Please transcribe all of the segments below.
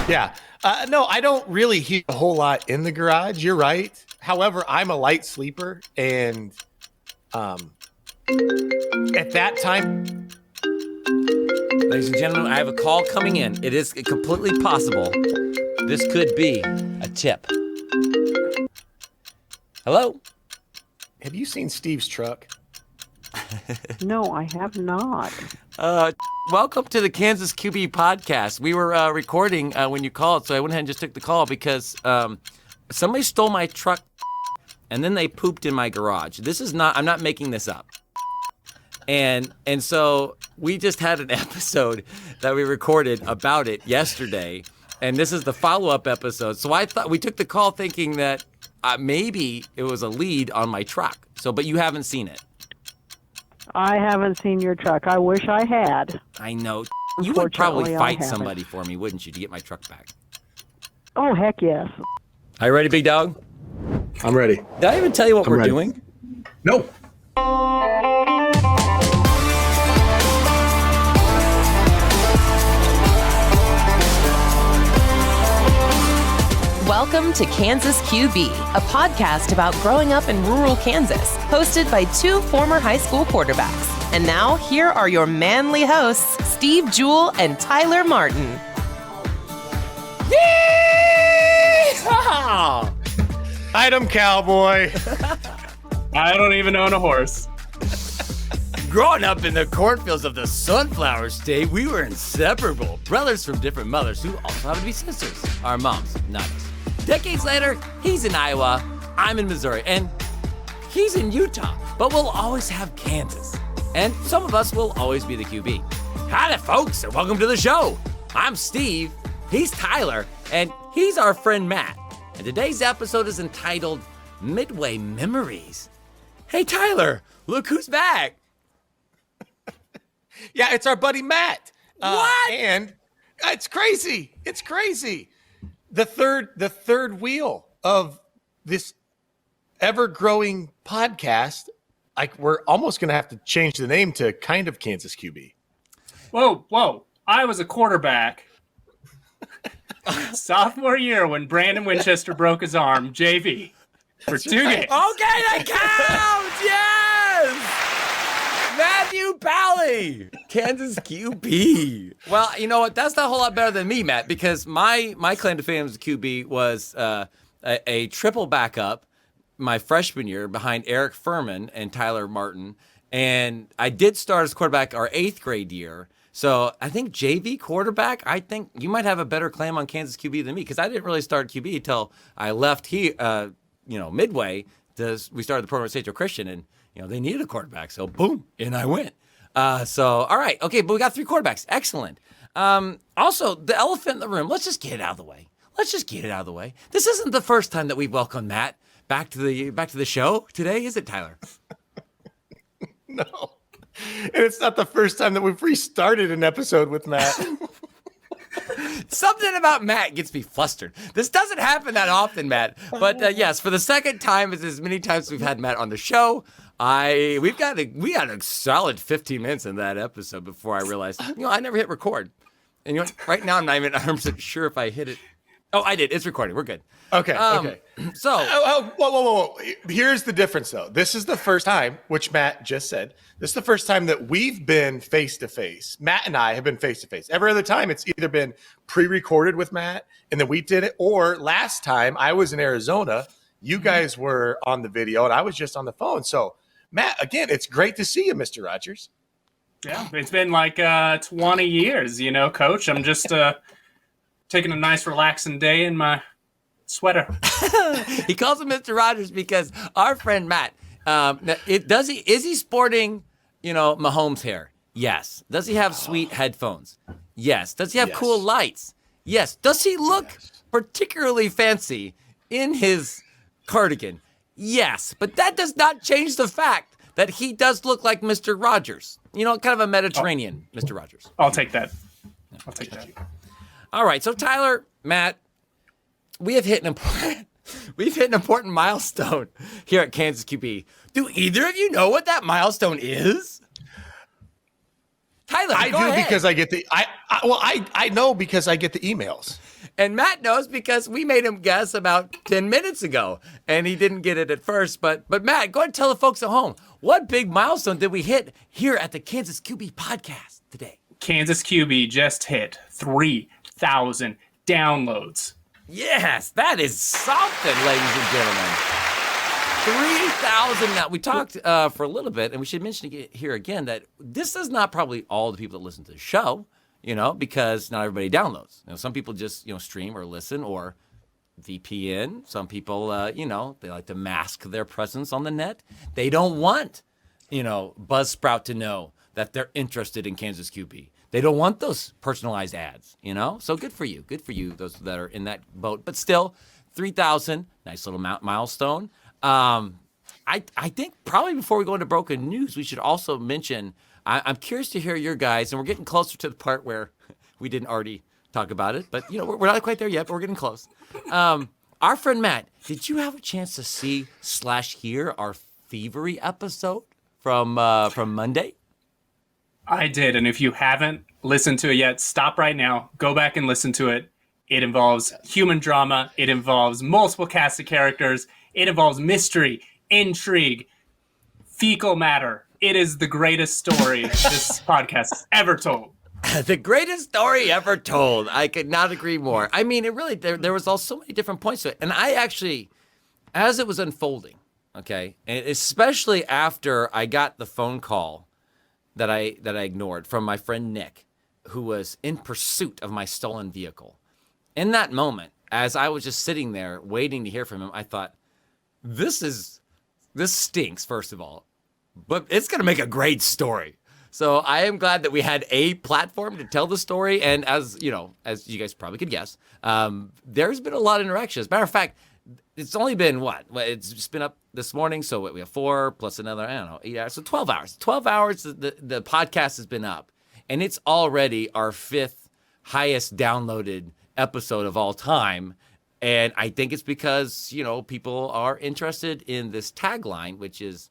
Yeah. No, I don't really hear a whole lot in the garage. You're right. However, I'm a light sleeper, and at that time, ladies and gentlemen, I have a call coming in. It is completely possible this could be a tip. Hello? have you seen Steve's truck? No, I have not. Welcome to the Kansas QB podcast. We were recording when you called, so I went ahead and just took the call because somebody stole my truck and then they pooped in my garage. I'm not making this up. And so we just had an episode that we recorded about it yesterday, and this is the follow-up episode. So I thought we took the call thinking that maybe it was a lead on my truck. But you haven't seen it. I haven't seen your truck. I wish I had. I know. You would probably Unfortunately, I fight haven't. somebody for me, wouldn't you, to get my truck back? Oh, heck yes. Are you ready, big dog? I'm ready. Did I even tell you what we're ready. doing? No. Welcome to Kansas QB, a podcast about growing up in rural Kansas, hosted by two former high school quarterbacks. And now, here are your manly hosts, Steve Jewell and Tyler Martin. Yeehaw! Item cowboy. I don't even own a horse. Growing up in the cornfields of the Sunflower State, we were inseparable. Brothers from different mothers who also happen to be sisters. Our moms, not us. Decades later, he's in Iowa, I'm in Missouri, and he's in Utah. But we'll always have Kansas. And some of us will always be the QB. Howdy, folks, and welcome to the show. I'm Steve, he's Tyler, and he's our friend Matt. And today's episode is entitled Midway Memories. Hey, Tyler, look who's back. Yeah, it's our buddy Matt. What? And it's crazy. It's crazy. The third wheel of this ever-growing podcast. We're almost going to have to change the name to kind of Kansas QB. Whoa. I was a quarterback. Sophomore year when Brandon Winchester broke his arm, JV, for 2 games. Okay, that counts! Yes! Matthew Pally, Kansas QB. Well, you know what? That's not a whole lot better than me, Matt, because my claim to fame as a QB was a triple backup my freshman year behind Eric Furman and Tyler Martin. And I did start as quarterback our 8th grade year. So I think JV quarterback, I think you might have a better claim on Kansas QB than me, because I didn't really start QB until I left here, Midway. We started the program at St. Joe Christian, and they needed a quarterback. So boom, in I went. All right. Okay, but we got 3 quarterbacks. Excellent. Also, the elephant in the room, let's just get it out of the way. This isn't the first time that we've welcomed Matt back to the show today, is it, Tyler? No. And it's not the first time that we've restarted an episode with Matt. Something about Matt gets me flustered. This doesn't happen that often, Matt. But yes, for the second time, as many times as we've had Matt on the show, we got a solid 15 minutes in that episode before I realized, I never hit record. And right now I'm not even 100% sure if I hit it. Oh, I did. It's recording. We're good. Okay. So, whoa. Here's the difference, though. This is the first time, which Matt just said, this is the first time that we've been face-to-face. Matt and I have been face-to-face. Every other time, it's either been pre-recorded with Matt, and then we did it, or last time I was in Arizona, you guys were on the video, and I was just on the phone. So, Matt, again, it's great to see you, Mr. Rogers. Yeah, it's been like 20 years, Coach. I'm just taking a nice relaxing day in my sweater. He calls him Mr. Rogers because our friend Matt, is he sporting, Mahomes hair? Yes. Does he have sweet headphones? Yes. Does he have cool lights? Yes. Does he look particularly fancy in his cardigan? Yes. But that does not change the fact that he does look like Mr. Rogers. Kind of a Mediterranean Mr. Rogers. I'll take that. I'll take that. All right, so Tyler, Matt, we have hit an important milestone here at Kansas QB. Do either of you know what that milestone is? Tyler, I go do ahead. because I get I know because I get the emails. And Matt knows because we made him guess about 10 minutes ago, and he didn't get it at first. But Matt, go ahead and tell the folks at home, what big milestone did we hit here at the Kansas QB podcast today? Kansas QB just hit 3,000 downloads. Yes, that is something, ladies and gentlemen. 3,000. Now, we talked for a little bit, and we should mention here again that this is not probably all the people that listen to the show, because not everybody downloads. Some people just, stream or listen or VPN. Some people, they like to mask their presence on the net. They don't want, Buzzsprout to know that they're interested in Kansas QB. They don't want those personalized ads, So good for you. Good for you, those that are in that boat. But still, 3,000, nice little milestone. I think probably before we go into broken news, we should also mention, I'm curious to hear your guys, and we're getting closer to the part where we didn't already talk about it, but we're not quite there yet, but we're getting close. Our friend Matt, did you have a chance to see / hear our thievery episode from Monday? I did, and if you haven't listened to it yet, stop right now. Go back and listen to it. It involves human drama. It involves multiple cast of characters. It involves mystery, intrigue, fecal matter. It is the greatest story this podcast has ever told. The greatest story ever told. I could not agree more. I mean, it really, there was all so many different points to it. And I actually, as it was unfolding, okay, and especially after I got the phone call that I ignored from my friend Nick, who was in pursuit of my stolen vehicle. In that moment, as I was just sitting there waiting to hear from him, I thought, this stinks, first of all, but it's going to make a great story. So I am glad that we had a platform to tell the story. And as you guys probably could guess, there's been a lot of interaction. As a matter of fact, it's only been it's just been up this morning. So we have 4 plus another, 8 hours. So 12 hours. 12 hours the podcast has been up. And it's already our 5th highest downloaded episode of all time. And I think it's because, people are interested in this tagline, which is,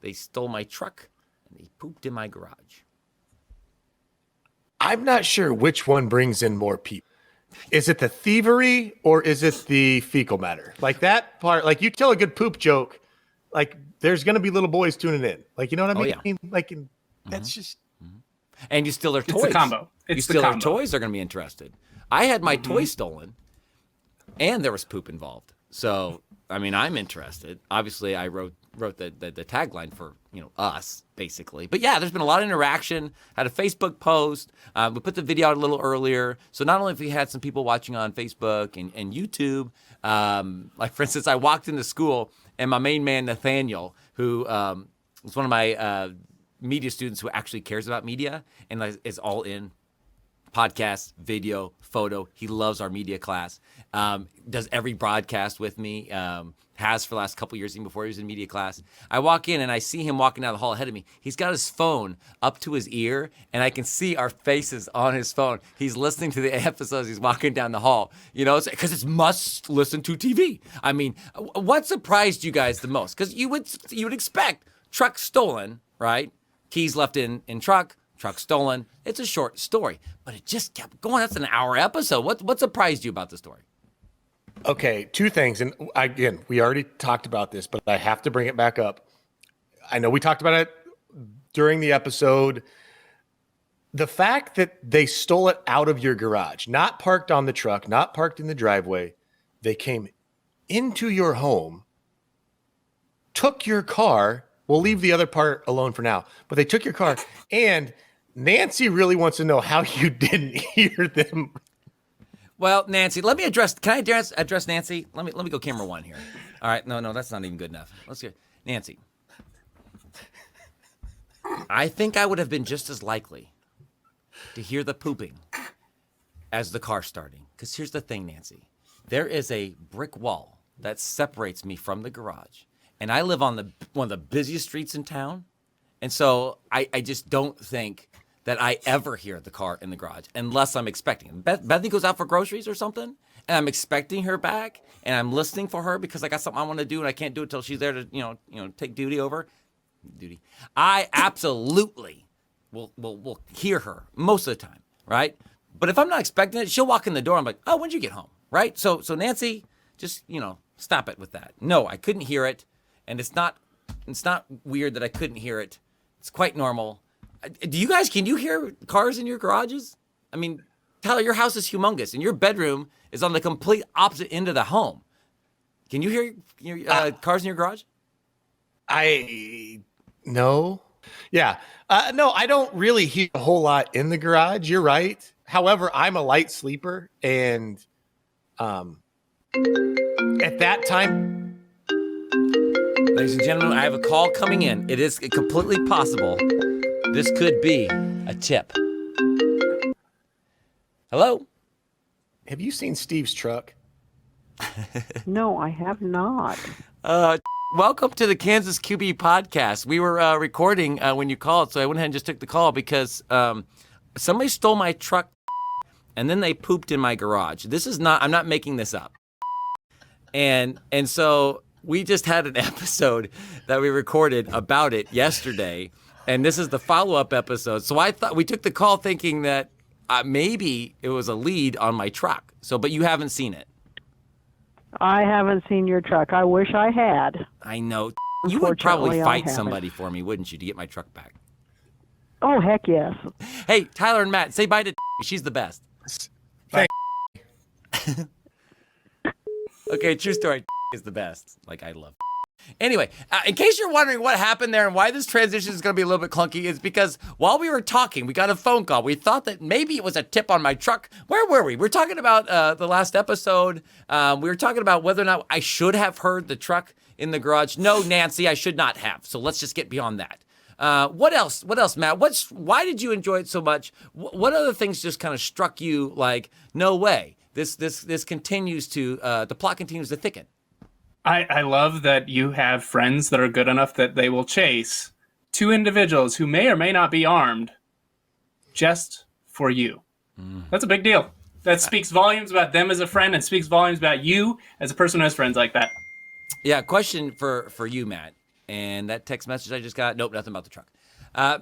they stole my truck and they pooped in my garage. I'm not sure which one brings in more people. Is it the thievery or is it the fecal matter? Like that part, like you tell a good poop joke, like there's going to be little boys tuning in. Like, you know what I mean? Oh, yeah. Like, that's just. And you steal their toys. It's the combo. You steal their toys, they're going to be interested. I had my toy stolen and there was poop involved. So, I mean, I'm interested. Obviously, I wrote the tagline for, us, basically. But yeah, there's been a lot of interaction. Had a Facebook post. We put the video out a little earlier. So not only have we had some people watching on Facebook and YouTube, like, for instance, I walked into school and my main man, Nathaniel, who was one of my media students who actually cares about media and is all in podcast, video, photo. He loves our media class. Does every broadcast with me. Has for the last couple years, even before he was in media class. I walk in and I see him walking down the hall ahead of me. He's got his phone up to his ear, and I can see our faces on his phone. He's listening to the episodes. He's walking down the hall, because it's must listen to TV. I mean, what surprised you guys the most? Because you would expect truck stolen, right? Keys left in truck stolen. It's a short story, but it just kept going. That's an hour episode. What surprised you about the story? Okay, 2 things. And again, we already talked about this, but I have to bring it back up. I know we talked about it during the episode. The fact that they stole it out of your garage, not parked on the truck, not parked in the driveway. They came into your home, took your car. We'll leave the other part alone for now, but they took your car. And Nancy really wants to know how you didn't hear them. Well, Nancy, let me address. Can I address Nancy? Let me go camera 1 here. All right, no, that's not even good enough. Let's get Nancy. I think I would have been just as likely to hear the pooping as the car starting. Because here's the thing, Nancy. There is a brick wall that separates me from the garage, and I live on one of the busiest streets in town, and so I just don't think that I ever hear the car in the garage unless I'm expecting it. Bethany goes out for groceries or something, and I'm expecting her back, and I'm listening for her because I got something I want to do, and I can't do it till she's there to, take duty over. I absolutely will hear her most of the time, right? But if I'm not expecting it, she'll walk in the door. I'm like, oh, when'd you get home, right? So Nancy, just stop it with that. No, I couldn't hear it, and it's not weird that I couldn't hear it. It's quite normal. Can you hear cars in your garages? I mean, Tyler, your house is humongous, and your bedroom is on the complete opposite end of the home. Can you hear cars in your garage? No. Yeah. No, I don't really hear a whole lot in the garage. You're right. However, I'm a light sleeper, and at that time. Ladies and gentlemen, I have a call coming in. It is completely possible this could be a tip. Hello? Have you seen Steve's truck? No, I have not. Welcome to the Kansas QB podcast. We were recording when you called, so I went ahead and just took the call because somebody stole my truck and then they pooped in my garage. I'm not making this up. And so we just had an episode that we recorded about it yesterday, and this is the follow-up episode. So I thought we took the call thinking that maybe it was a lead on my truck. But you haven't seen it. I haven't seen your truck. I wish I had. I know. You would probably Unfortunately, I fight haven't. somebody for me, wouldn't you, to get my truck back? Oh, heck yes. Hey, Tyler and Matt, say bye to she's the best. Thank Okay, true story. Is the best. Like, I love. Anyway, in case you're wondering what happened there and why this transition is going to be a little bit clunky, is because while we were talking, we got a phone call. We thought that maybe it was a tip on my truck. Where were we? We were talking about the last episode. We were talking about whether or not I should have heard the truck in the garage. No, Nancy, I should not have. So let's just get beyond that. What else? What else, Matt? Why did you enjoy it so much? What other things just kind of struck you like, no way? This continues to the plot continues to thicken. I love that you have friends that are good enough that they will chase two individuals who may or may not be armed just for you. That's a big deal. That speaks volumes about them as a friend and speaks volumes about you as a person who has friends like that. Yeah, question for you, Matt. And that text message I just got, nope, nothing about the truck.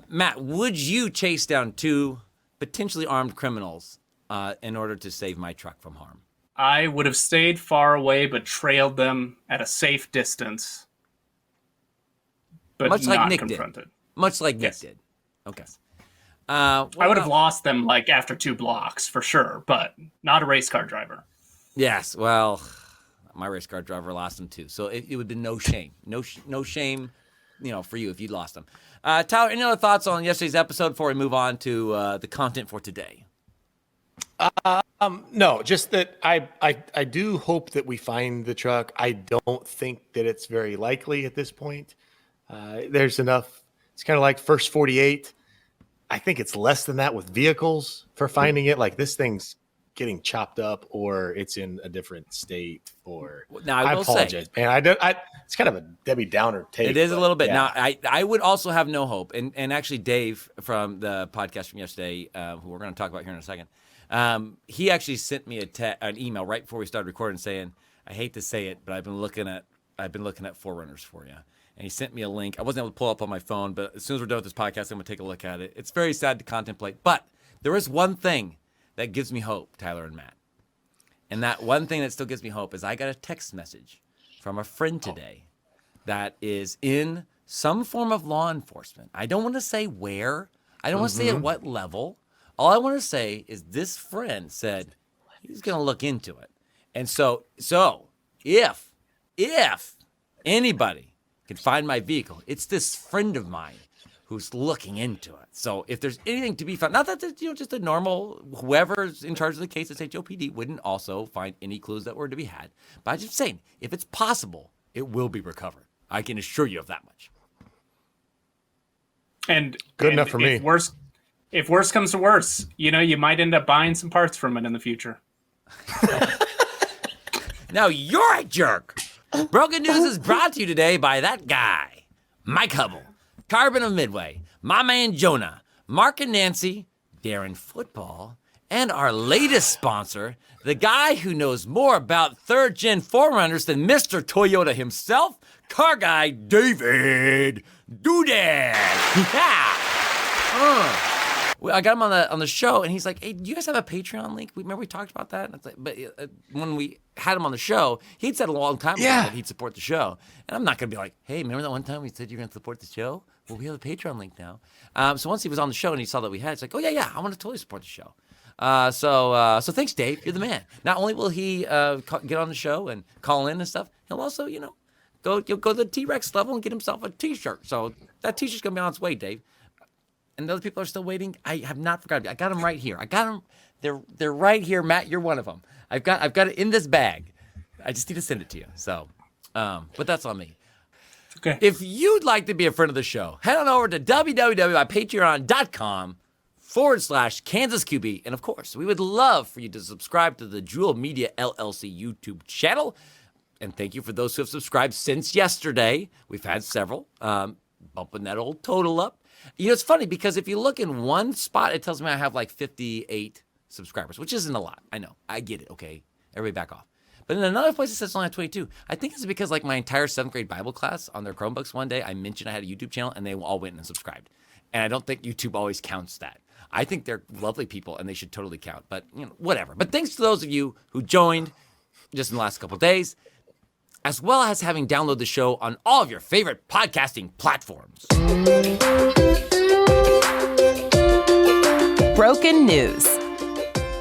Matt, would you chase down two potentially armed criminals in order to save my truck from harm? I would have stayed far away but trailed them at a safe distance. But Much like not Nick confronted. did. Much like Yes. Nick did. Okay. I would have lost them like after 2 blocks for sure, but not a race car driver. Yes, well, my race car driver lost them too. So it would be no shame. No shame, for you if you lost them. Tyler, any other thoughts on yesterday's episode before we move on to the content for today? No, just that I do hope that we find the truck. I don't think that it's very likely at this point. There's enough. It's kind of like first 48. I think it's less than that with vehicles for finding it. Like this thing's getting chopped up, or it's in a different state. Or Now, I will apologize, say, man. It's kind of a Debbie Downer take. it is a but little bit. yeah. Now, I would also have no hope. And actually, Dave from the podcast from yesterday, who we're going to talk about here in a second, he actually sent me an email right before we started recording saying, I hate to say it, but I've been looking at Forerunners for you. And he sent me a link. I wasn't able to pull up on my phone, but as soon as we're done with this podcast, I'm going to take a look at it. It's very sad to contemplate. But there is one thing that gives me hope, Tyler and Matt. And that one thing that still gives me hope is I got a text message from a friend today that is in some form of law enforcement. I don't want to say where. I don't want to say at what level. All I want to say is this friend said he's going to look into it. And so if anybody can find my vehicle, it's this friend of mine who's looking into it. So if there's anything to be found, not that just a normal, whoever's in charge of the case at SJPD wouldn't also find any clues that were to be had. But I'm just saying, if it's possible, it will be recovered. I can assure you of that much. And Good enough for me. If worse comes to worse, you might end up buying some parts from it in the future. Now you're a jerk. Broken News is brought to you today by that guy, Mike Hubble, Carbon of Midway, my man Jonah, Mark and Nancy, Darren Football, and our latest sponsor, the guy who knows more about third-gen Forerunners than Mr. Toyota himself, car guy David Dudek. Yeah. I got him on the show, and he's like, "Hey, do you guys have a Patreon link? Remember we talked about that?" And it's like, but when we had him on the show, he'd said a long time ago that he'd support the show, and I'm not gonna be like, "Hey, remember that one time we said you're gonna support the show? Well, we have a Patreon link now." So once he was on the show and he saw that we had, it's like, "Oh yeah, I want to totally support the show." So thanks, Dave. You're the man. Not only will he get on the show and call in and stuff, he'll also, go to the T-Rex level and get himself a T-shirt. So that T-shirt's gonna be on its way, Dave. And the other people are still waiting. I have not forgotten. I got them right here. I got them. They're right here, Matt. You're one of them. I've got it in this bag. I just need to send it to you. So, but that's on me. Okay. If you'd like to be a friend of the show, head on over to www.patreon.com/KansasQB. And of course, we would love for you to subscribe to the Jewel Media LLC YouTube channel. And thank you for those who have subscribed since yesterday. We've had several, bumping that old total up. It's funny because if you look in one spot, it tells me I have like 58 subscribers, which isn't a lot. I know. I get it. Okay. Everybody back off. But in another place it says only 22. I think it's because like my entire 7th grade Bible class on their Chromebooks one day, I mentioned I had a YouTube channel and they all went and subscribed. And I don't think YouTube always counts that. I think they're lovely people and they should totally count. But, whatever. But thanks to those of you who joined just in the last couple of days, as well as having downloaded the show on all of your favorite podcasting platforms. Broken news.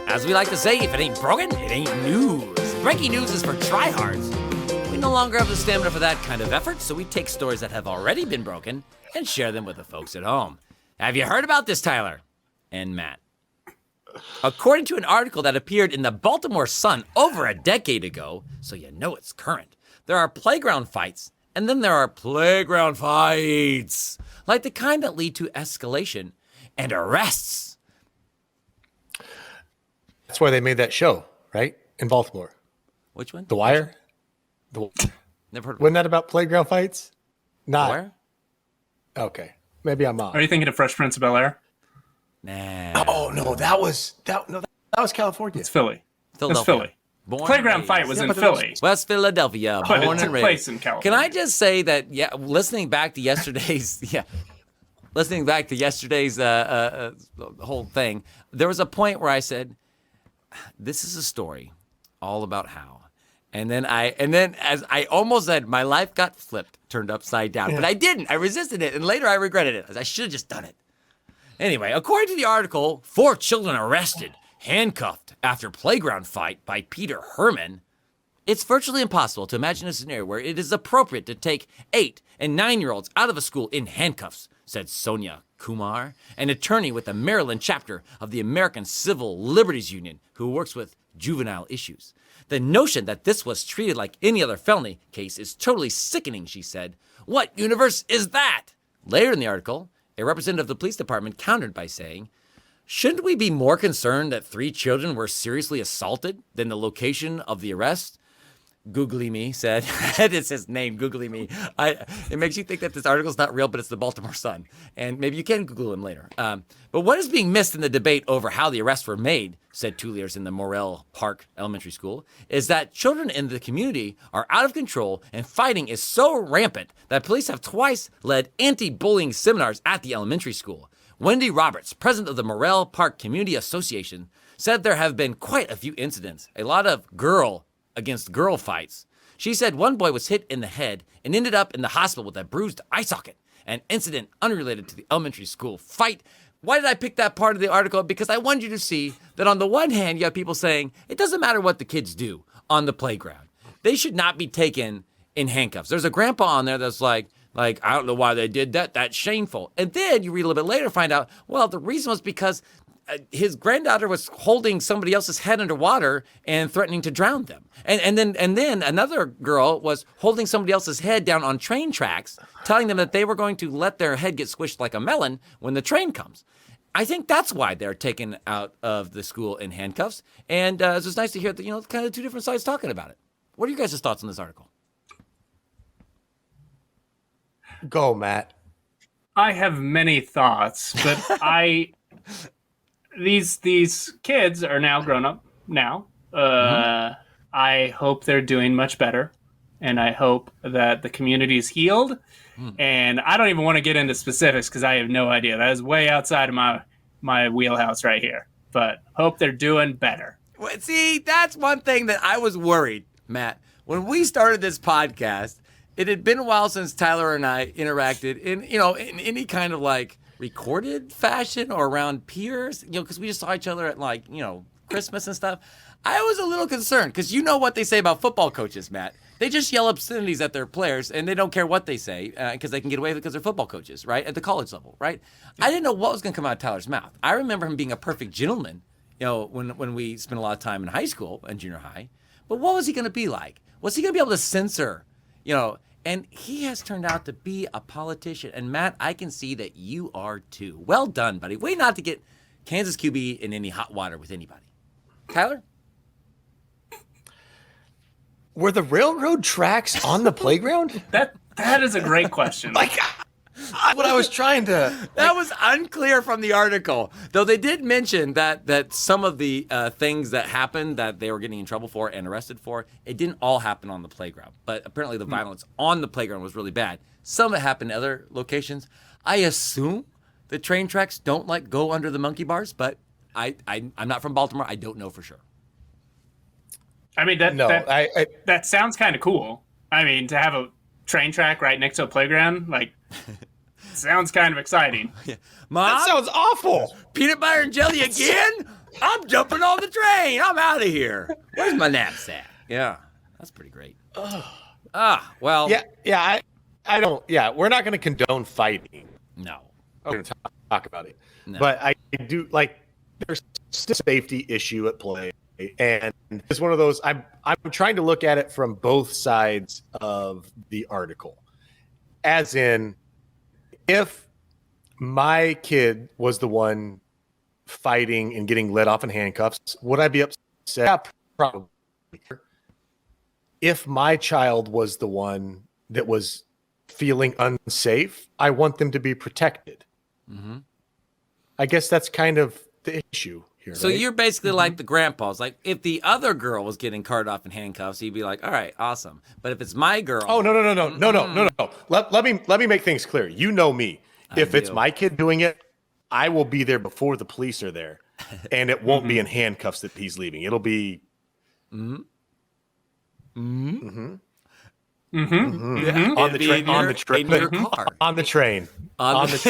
As we like to say, if it ain't broken, it ain't news. Breaking news is for tryhards. We no longer have the stamina for that kind of effort, so we take stories that have already been broken and share them with the folks at home. Have you heard about this, Tyler? And Matt. According to an article that appeared in the Baltimore Sun over a decade ago, so you know it's current, there are playground fights, and then there are playground fights, like the kind that lead to escalation and arrests. That's why they made that show, right? In Baltimore. Which one? The Wire? Never heard of Wasn't that about playground fights? Not. The Wire? Okay. Maybe I'm off. Are you thinking of Fresh Prince of Bel-Air? Nah. Oh, no, that was California. It's Philly. It's Philadelphia. Philly. Born Playground and fight raised. was Yeah, in but it was- Philly. West Philadelphia, But it born took and raised. place in California. Can I just say that, listening back to yesterday's, whole thing, there was a point where I said, this is a story all about how. And then as I almost said, my life got flipped, turned upside down, but I didn't. I resisted it. And later I regretted it. I should have just done it. Anyway, according to the article, 4 children arrested, handcuffed after playground fight by Peter Herman. It's virtually impossible to imagine a scenario where it is appropriate to take 8 and 9-year-olds out of a school in handcuffs, said Sonia Kumar, an attorney with the Maryland chapter of the American Civil Liberties Union who works with juvenile issues. The notion that this was treated like any other felony case is totally sickening, she said. What universe is that? Later in the article, a representative of the police department countered by saying, shouldn't we be more concerned that 3 children were seriously assaulted than the location of the arrest? Googly Me said, it's his name, Googly Me. It makes you think that this article's not real, but it's the Baltimore Sun. And maybe you can Google him later. But what is being missed in the debate over how the arrests were made, said 2 leaders in the Morrell Park Elementary School, is that children in the community are out of control and fighting is so rampant that police have twice led anti-bullying seminars at the elementary school. Wendy Roberts, president of the Morrell Park Community Association, said there have been quite a few incidents, a lot of girl against girl fights. She said one boy was hit in the head and ended up in the hospital with a bruised eye socket, an incident unrelated to the elementary school fight. Why did I pick that part of the article? Because I wanted you to see that on the one hand, you have people saying it doesn't matter what the kids do on the playground. They should not be taken in handcuffs. There's a grandpa on there that's like, I don't know why they did that. That's shameful. And then you read a little bit later and find out, well, the reason was because his granddaughter was holding somebody else's head underwater and threatening to drown them. And then another girl was holding somebody else's head down on train tracks, telling them that they were going to let their head get squished like a melon when the train comes. I think that's why they're taken out of the school in handcuffs. And it's just nice to hear that, kind of 2 different sides talking about it. What are you guys' thoughts on this article? Go, Matt. I have many thoughts, but these kids are now grown up now. I hope they're doing much better. and I hope that the community is healed. And I don't even want to get into specifics because I have no idea. That is way outside of my wheelhouse right here. But hope they're doing better. Well, see, that's one thing that I was worried, Matt. When we started this podcast, it had been a while since Tyler and I interacted in any kind of like recorded fashion or around peers, because we just saw each other at Christmas and stuff. I was a little concerned because you know what they say about football coaches, Matt. They just yell obscenities at their players, and they don't care what they say because they can get away with it because they're football coaches, right, at the college level, right? I didn't know what was going to come out of Tyler's mouth. I remember him being a perfect gentleman, when we spent a lot of time in high school and junior high. But what was he going to be like? Was he going to be able to censor, And he has turned out to be a politician. And, Matt, I can see that you are too. Well done, buddy. Way not to get Kansas QB in any hot water with anybody. Tyler? Were the railroad tracks on the playground? That is a great question. What I was trying to... That was unclear from the article. Though they did mention that some of the things that happened that they were getting in trouble for and arrested for, it didn't all happen on the playground. But apparently the violence on the playground was really bad. Some of it happened in other locations. I assume the train tracks don't go under the monkey bars, but I'm not from Baltimore. I don't know for sure. I mean, that sounds kind of cool. I mean, to have a train track right next to a playground, sounds kind of exciting. Yeah. Mom, that sounds awful. Peanut butter and jelly again? I'm jumping on the train. I'm out of here. Where's my knapsack? Yeah, that's pretty great. Well. Yeah, I don't. Yeah, we're not going to condone fighting. No. We're going to talk about it. No. But I do there's a safety issue at play. And it's one of those, I'm trying to look at it from both sides of the article. As in, if my kid was the one fighting and getting let off in handcuffs, would I be upset? Yeah, probably. If my child was the one that was feeling unsafe, I want them to be protected. Mm-hmm. I guess that's kind of the issue. So right? You're basically like the grandpas. Like if the other girl was getting carted off in handcuffs, he'd be like, "All right, awesome." But if it's my girl, oh no. Let me make things clear. You know me. If it's my kid doing it, I will be there before the police are there, and it won't be in handcuffs that he's leaving. It'll be. Yeah. On the train. In your car. On the train.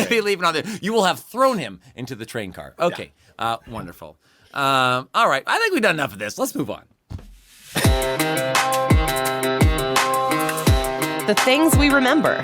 Be leaving on there. You will have thrown him into the train car. Okay. Yeah. Wonderful. All right. I think we've done enough of this. Let's move on. The things we remember.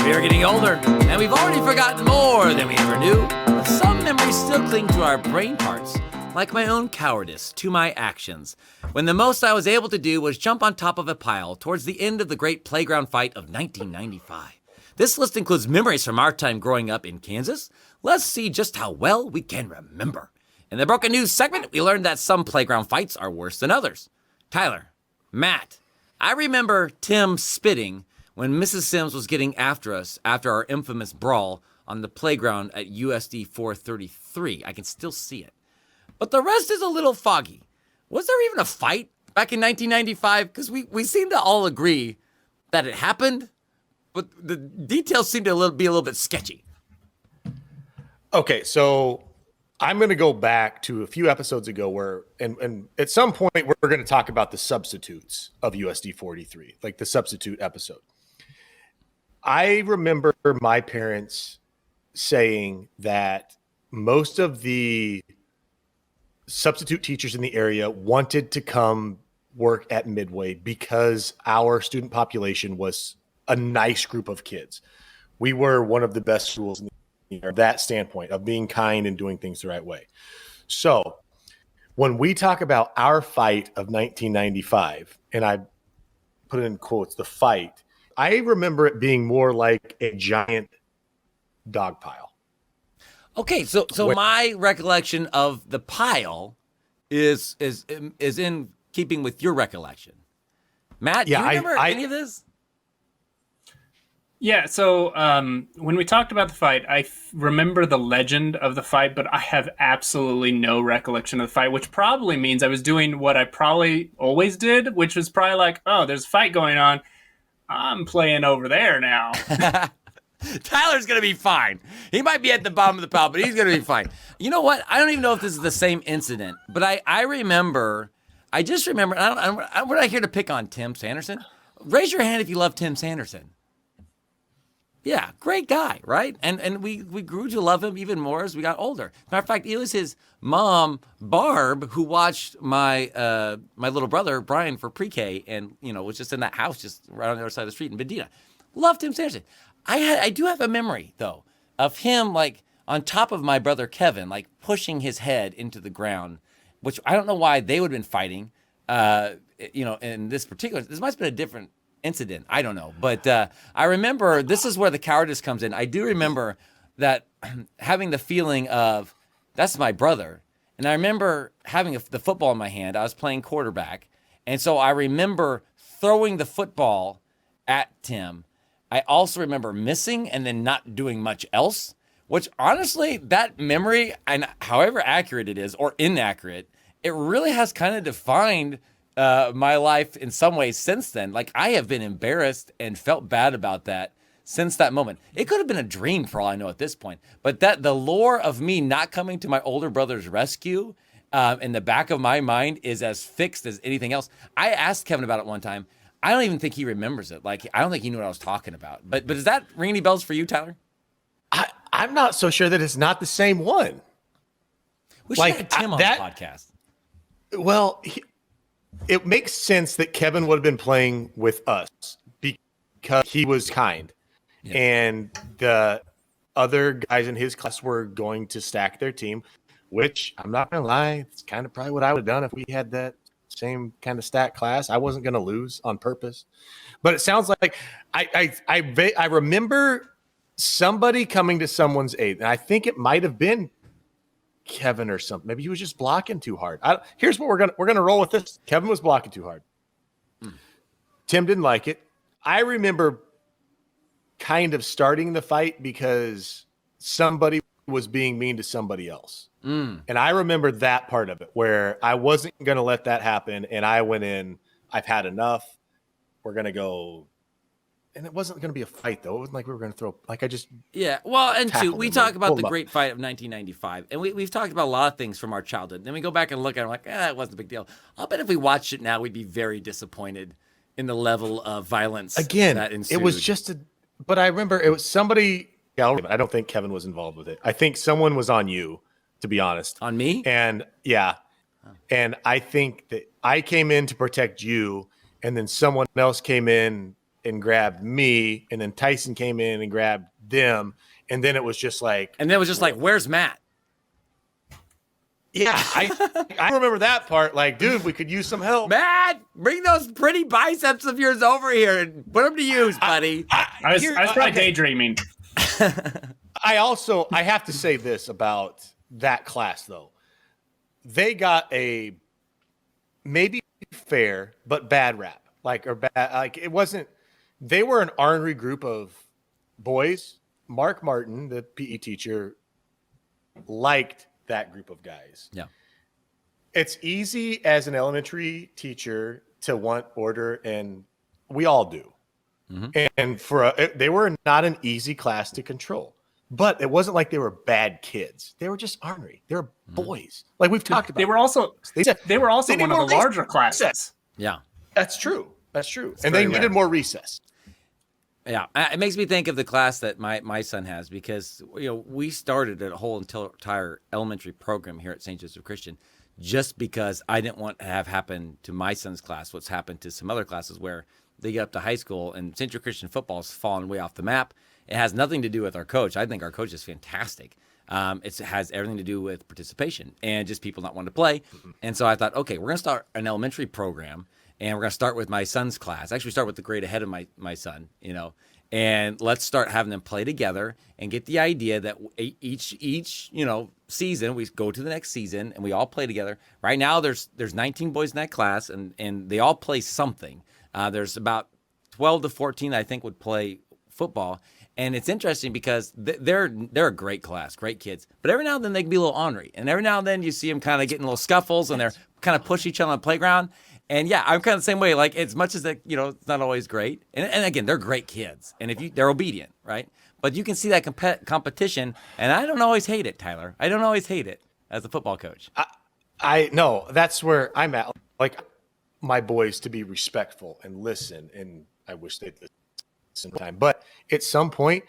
We are getting older, and we've already forgotten more than we ever knew. But some memories still cling to our brain parts, like my own cowardice to my actions, when the most I was able to do was jump on top of a pile towards the end of the great playground fight of 1995. This list includes memories from our time growing up in Kansas. Let's see just how well we can remember. In the Broken News segment, we learned that some playground fights are worse than others. Tyler, Matt, I remember Tim spitting when Mrs. Sims was getting after us after our infamous brawl on the playground at USD 433. I can still see it. But the rest is a little foggy. Was there even a fight back in 1995? Because we seem to all agree that it happened, but the details seem to be a little bit sketchy. Okay, so I'm going to go back to a few episodes ago where, and at some point, we're going to talk about the substitutes of USD 43, like the substitute episode. I remember my parents saying that most of the substitute teachers in the area wanted to come work at Midway because our student population was a nice group of kids. We were one of the best schools in that standpoint of being kind and doing things the right way. So when we talk about our fight of 1995, and I put it in quotes, the fight, I remember it being more like a giant dog pile. Okay, so my recollection of the pile is in keeping with your recollection. Matt, do you remember any of this? Yeah, so when we talked about the fight, I remember the legend of the fight, but I have absolutely no recollection of the fight, which probably means I was doing what I probably always did, which was probably like, oh, there's a fight going on. I'm playing over there now. Tyler's going to be fine. He might be at the bottom of the pile, but he's going to be fine. You know what? I don't even know if this is the same incident, but I just remember, we're not here to pick on Tim Sanderson. Raise your hand if you love Tim Sanderson. Yeah, great guy, right? And we grew to love him even more as we got older. Matter of fact, it was his mom, Barb, who watched my my little brother, Brian, for pre-K and, was just in that house just right on the other side of the street in Medina. Loved Tim Sanderson. I do have a memory, though, of him, like, on top of my brother Kevin, like, pushing his head into the ground, which I don't know why they would have been fighting, in this must have been a different incident. I don't know. But I remember, this is where the cowardice comes in. I do remember that having the feeling of, that's my brother. And I remember having the football in my hand. I was playing quarterback. And so I remember throwing the football at Tim. I also remember missing and then not doing much else, which honestly, that memory, and however accurate it is or inaccurate, it really has kind of defined my life in some ways since then. Like, I have been embarrassed and felt bad about that since that moment. It could have been a dream for all I know at this point, but that the lore of me not coming to my older brother's rescue in the back of my mind is as fixed as anything else. I asked Kevin about it one time. I don't even think he remembers it. Like, I don't think he knew what I was talking about. But does that ring any bells for you, Tyler? I'm not so sure that it's not the same one. We should have Tim on the podcast. Well, it makes sense that Kevin would have been playing with us because he was kind. Yeah. And the other guys in his class were going to stack their team, which I'm not going to lie, it's kind of probably what I would have done if we had that same kind of stack class. I wasn't going to lose on purpose. But it sounds like I remember somebody coming to someone's aid, and I think it might have been Kevin or something. Maybe he was just blocking too hard. Here's what we're gonna roll with this. Kevin was blocking too hard. Tim didn't like it. I remember kind of starting the fight because somebody was being mean to somebody else. And I remember that part of it where I wasn't going to let that happen. And I went in, I've had enough. We're going to go. And it wasn't going to be a fight, though. It wasn't like we were going to throw, like I just. Yeah. Well, and two, we talk about the great fight of 1995. And we've talked about a lot of things from our childhood. Then we go back and look at it, like, it wasn't a big deal. I'll bet if we watched it now, we'd be very disappointed in the level of violence that ensued. It was just but I remember it was somebody. I don't think Kevin was involved with it. I think someone was on you, to be honest. On me? And yeah. And I think that I came in to protect you, and then someone else came in and grabbed me, and then Tyson came in and grabbed them, and then it was just like... And then it was just like, where's Matt? Yeah, I remember that part. Like, dude, we could use some help. Matt, bring those pretty biceps of yours over here and put them to use, buddy. I was probably daydreaming. I have to say this about that class, though. They got a maybe fair but bad rap. It wasn't. They were an ornery group of boys. Mark Martin, the PE teacher, liked that group of guys. Yeah. It's easy as an elementary teacher to want order, and we all do. Mm-hmm. And they were not an easy class to control. But it wasn't like they were bad kids. They were just ornery. They were boys. Like we've talked about. They were also one of the larger classes. Yeah. That's true. And they needed more recess. Yeah. It makes me think of the class that my son has, because we started a whole entire elementary program here at St. Joseph Christian just because I didn't want to have happen to my son's class what's happened to some other classes where they get up to high school and St. Joseph Christian football has fallen way off the map. It has nothing to do with our coach. I think our coach is fantastic. It has everything to do with participation and just people not wanting to play. Mm-hmm. And so I thought, okay, we're going to start an elementary program, and we're going to start with my son's class. Actually, start with the grade ahead of my son, and let's start having them play together and get the idea that each season we go to the next season and we all play together. Right now, there's 19 boys in that class, and they all play something. There's about 12 to 14 I think would play football. And it's interesting because they're a great class, great kids. But every now and then they can be a little ornery. And every now and then you see them kind of getting little scuffles and they're kind of push each other on the playground. And yeah, I'm kind of the same way. Like as much as that, it's not always great. And again, they're great kids. And they're obedient, right? But you can see that competition. And I don't always hate it, Tyler. I don't always hate it as a football coach. I know that's where I'm at. Like my boys to be respectful and listen. And I wish they'd listen sometime. But at some point,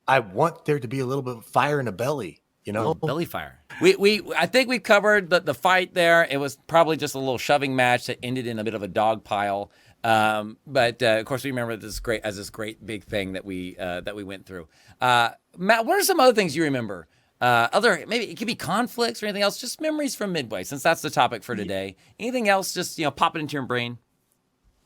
I want there to be a little bit of fire in the belly. A little belly fire. I think we covered the fight there. It was probably just a little shoving match that ended in a bit of a dog pile. But of course, we remember this great big thing that we went through. Matt, what are some other things you remember? Maybe it could be conflicts or anything else. Just memories from Midway, since that's the topic for today. Anything else? Just pop it into your brain.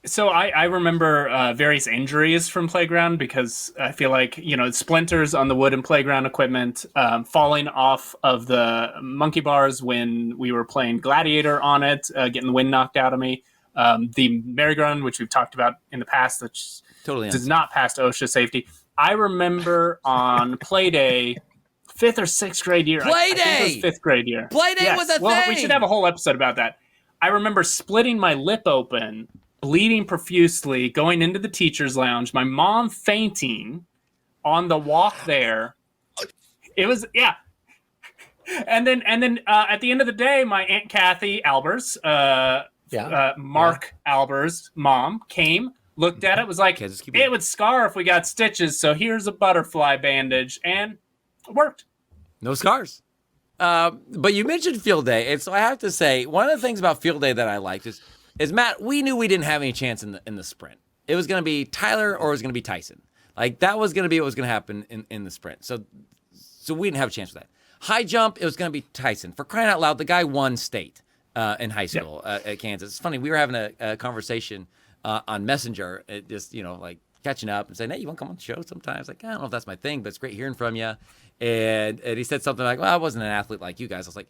So I remember various injuries from playground because I feel like, splinters on the wooden playground equipment, falling off of the monkey bars when we were playing Gladiator on it, getting the wind knocked out of me. The merry-go-round, which we've talked about in the past, which totally does not pass OSHA safety. I remember on play day, 5th or 6th grade year. Play day! I think it was 5th grade year. Play day was a thing! We should have a whole episode about that. I remember splitting my lip open, bleeding profusely, going into the teacher's lounge, my mom fainting on the walk there. It was, yeah. And then at the end of the day, my Aunt Kathy Albers, Mark Albers' mom, came, looked at it, was like, it would scar if we got stitches, so here's a butterfly bandage, and it worked. No scars. But you mentioned field day, and so I have to say, one of the things about field day that I liked is Matt, we knew we didn't have any chance in the sprint. It was going to be Tyler or it was going to be Tyson. Like that was going to be what was going to happen in the sprint. So we didn't have a chance for that. High jump, it was going to be Tyson. For crying out loud, the guy won state in high school at Kansas. It's funny, we were having a conversation on Messenger, just like catching up and saying, hey, you want to come on the show sometimes? Like, I don't know if that's my thing, but it's great hearing from you. And he said something like, well, I wasn't an athlete like you guys. I was like,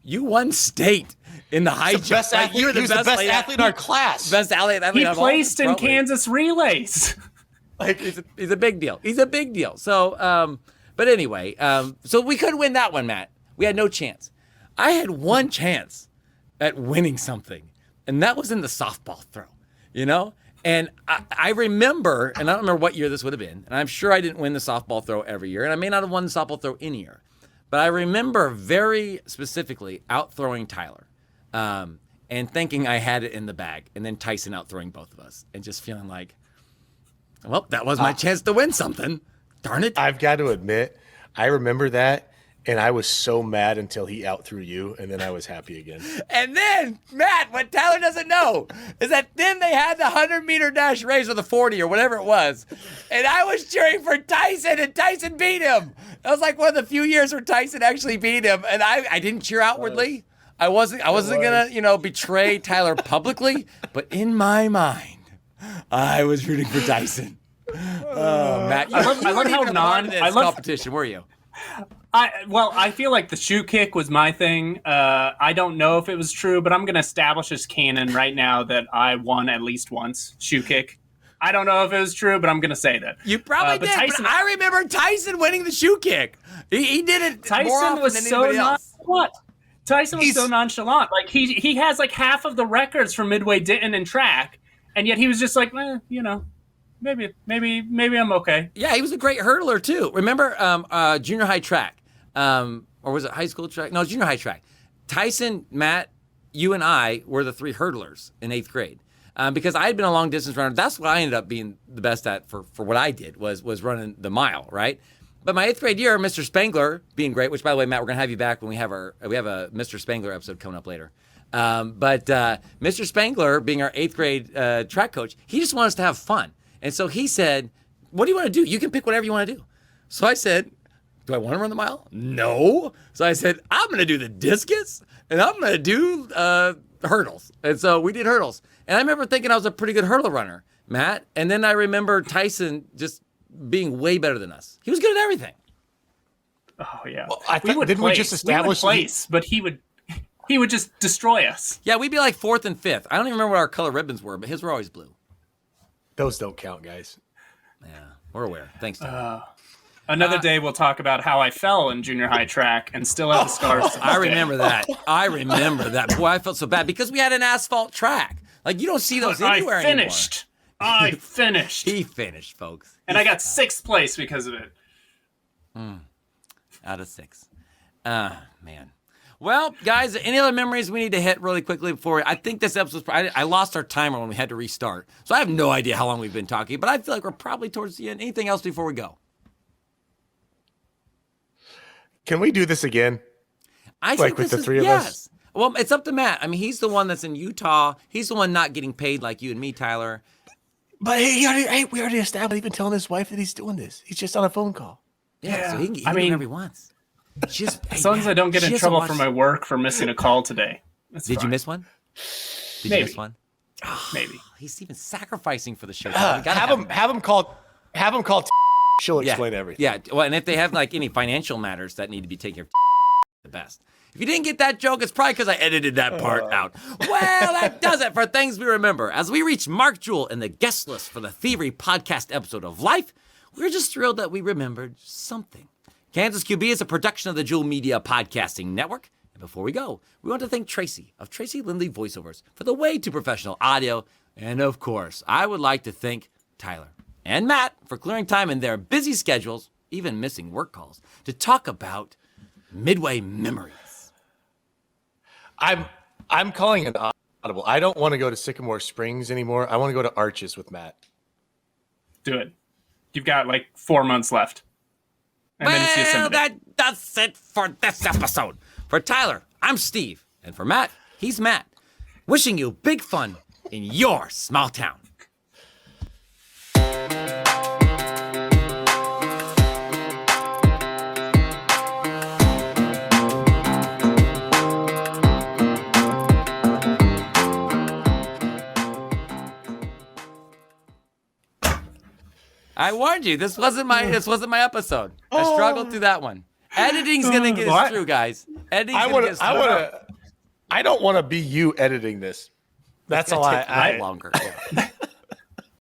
you won state in the high jump. He was the best athlete in our class. Best athlete. He placed in Kansas relays. Like he's a big deal. He's a big deal. So, but anyway, so we couldn't win that one, Matt. We had no chance. I had one chance at winning something, and that was in the softball throw. And I remember, and I don't remember what year this would have been, and I'm sure I didn't win the softball throw every year, and I may not have won the softball throw any year. But I remember very specifically out-throwing Tyler and thinking I had it in the bag, and then Tyson out-throwing both of us and just feeling like, well, that was my chance to win something. Darn it. I've got to admit, I remember that, and I was so mad until he out-threw you, and then I was happy again. And then, Matt, what Tyler doesn't know is that then they had the 100-meter dash race or the 40 or whatever it was, and I was cheering for Tyson, and Tyson beat him. That was like one of the few years where Tyson actually beat him, and I didn't cheer outwardly. I wasn't gonna, betray Tyler publicly, but in my mind, I was rooting for Tyson. Oh, Matt, you weren't even on this competition, were you? I feel like the shoe kick was my thing. I don't know if it was true, but I'm going to establish as canon right now that I won at least once shoe kick. I don't know if it was true, but I'm going to say that. You probably did, Tyson, but I remember Tyson winning the shoe kick. He did it Tyson more often was than so anybody else. Tyson was so nonchalant. Like he has like half of the records from Midway Denton in track, and yet he was just like, maybe I'm okay. Yeah, he was a great hurdler too. Remember junior high track, or was it high school track? No, junior high track. Tyson, Matt, you and I were the three hurdlers in 8th grade. Because I had been a long distance runner. That's what I ended up being the best at for what I did was running the mile, right? But my 8th grade year, Mr. Spangler being great, which by the way, Matt, we're gonna have you back when we have a Mr. Spangler episode coming up later. But Mr. Spangler being our 8th grade track coach, he just wanted us to have fun. And so he said, what do you want to do? You can pick whatever you want to do. So I said, do I want to run the mile? No. So I said, I'm going to do the discus and I'm going to do hurdles. And so we did hurdles. And I remember thinking I was a pretty good hurdle runner, Matt. And then I remember Tyson just being way better than us. He was good at everything. Oh, yeah. Well, we just establish place, but he would just destroy us. Yeah, we'd be like 4th and 5th. I don't even remember what our color ribbons were, but his were always blue. Those don't count, guys. Yeah. We're aware. Thanks, Tyler. Another day we'll talk about how I fell in junior high track and still have the scars. to this I day. remember that. Boy, I felt so bad because we had an asphalt track. Like, you don't see those anywhere anymore. I finished. He finished, folks. And I got 6th place because of it. Out of 6. Man. Well, guys, any other memories we need to hit really quickly before? I think this episode, I lost our timer when we had to restart. So I have no idea how long we've been talking, but I feel like we're probably towards the end. Anything else before we go? Can we do this again? I Like think with this the three is, of us? Well, it's up to Matt. I mean, he's the one that's in Utah. He's the one not getting paid like you and me, Tyler. But we already established, even telling his wife that he's doing this. He's just on a phone call. Yeah, so he can do whatever he wants. Just, As long as I don't get in trouble for my work for missing a call today. Did you miss one? Did Maybe. you miss one? Maybe. He's even sacrificing for the show. Have him call. She'll explain everything. Yeah. Well, and if they have like any financial matters that need to be taken care of, the best. If you didn't get that joke, it's probably because I edited that part out. Well, that does it for Things We Remember. As we reach Mark Jewell in the guest list for the Thievery Podcast episode of Life, we're just thrilled that we remembered something. Kansas QB is a production of the Jewel Media Podcasting Network. And before we go, we want to thank Tracy of Tracy Lindley Voiceovers for the way too professional audio. And of course, I would like to thank Tyler and Matt for clearing time in their busy schedules, even missing work calls, to talk about Midway memories. I'm calling it audible. I don't want to go to Sycamore Springs anymore. I want to go to Arches with Matt. Do it. You've got like 4 months left. And then it's Well, Yosemite. that does it for this episode. For Tyler, I'm Steve. And for Matt, he's Matt. Wishing you big fun in your small town. I warned you. This wasn't my episode. I struggled through that one. Editing's gonna get us through, guys. Editing's gonna get us through. I don't want to be you editing this. That's all Take a lot longer. Yeah.